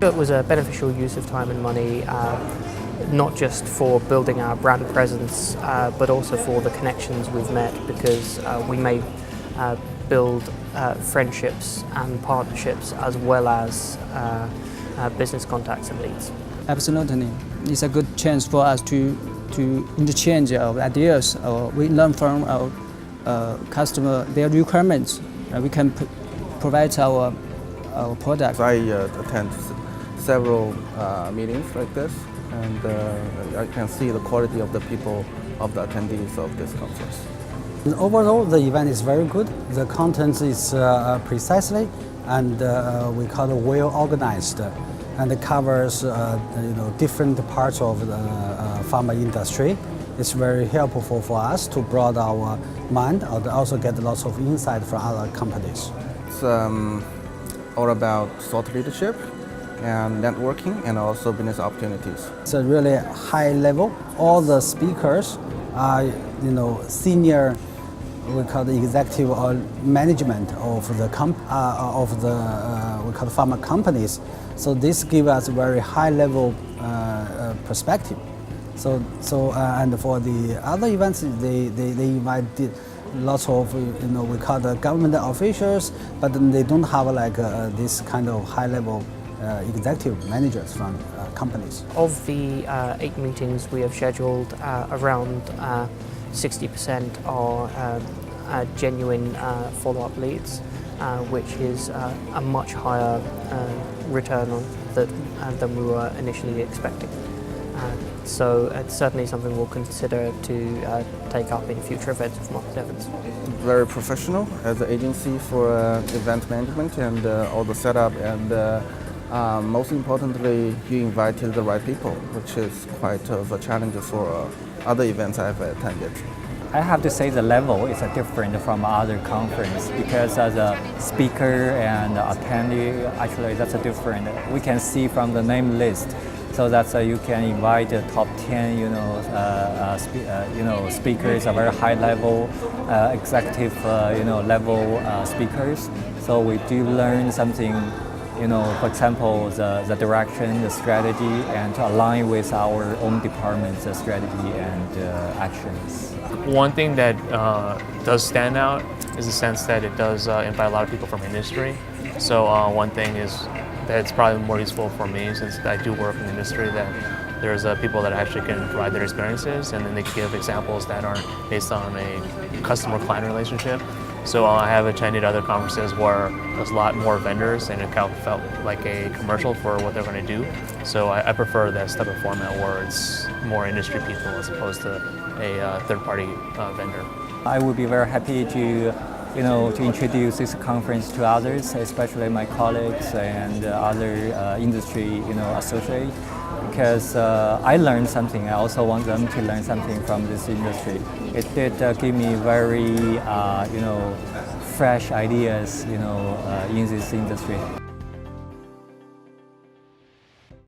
It was a beneficial use of time and money, not just for building our brand presence, but also for the connections we've met, because we may build friendships and partnerships as well as business contacts and leads. Absolutely. It's a good chance for us to interchange our ideas. We learn from our customer, their requirements. We can provide our products. I attend several meetings like this, and I can see the quality of the people, of the attendees of this conference. Overall, the event is very good. The content is precisely and we call it well organized, and it covers different parts of the pharma industry. It's very helpful for us to broaden our mind and also get lots of insight from other companies. It's all about thought leadership and networking, and also business opportunities. It's a really high level. All the speakers are, senior, we call the executive or management of the we call the pharma companies. So this gives us very high level perspective. And for the other events, they invited lots of we call the government officials, but they don't have like this kind of high level executive managers from companies. Of the 8 meetings we have scheduled, around 60% are genuine follow-up leads, which is a much higher return on than we were initially expecting. So it's certainly something we'll consider to take up in future events of Market Evans. Very professional as an agency for event management and all the setup, and most importantly, you invited the right people, which is quite of a challenge for other events I've attended. I have to say the level is different from other conference, because as a speaker and attendee, actually that's different. We can see from the name list, so that you can invite the top 10, speakers, are very high level, executive, level speakers. So we do learn something, for example, the direction, the strategy, and to align with our own department's strategy and actions. One thing that does stand out is the sense that it does invite a lot of people from industry. So one thing is that it's probably more useful for me, since I do work in the industry, that there's people that actually can provide their experiences, and then they can give examples that aren't based on a customer-client relationship. So I have attended other conferences where there's a lot more vendors, and it kind of felt like a commercial for what they're going to do. So I prefer that type of format where it's more industry people as opposed to a third-party vendor. I would be very happy to introduce this conference to others, especially my colleagues and other industry, associates, because I learned something. I also want them to learn something from this industry. It did give me very, fresh ideas, in this industry.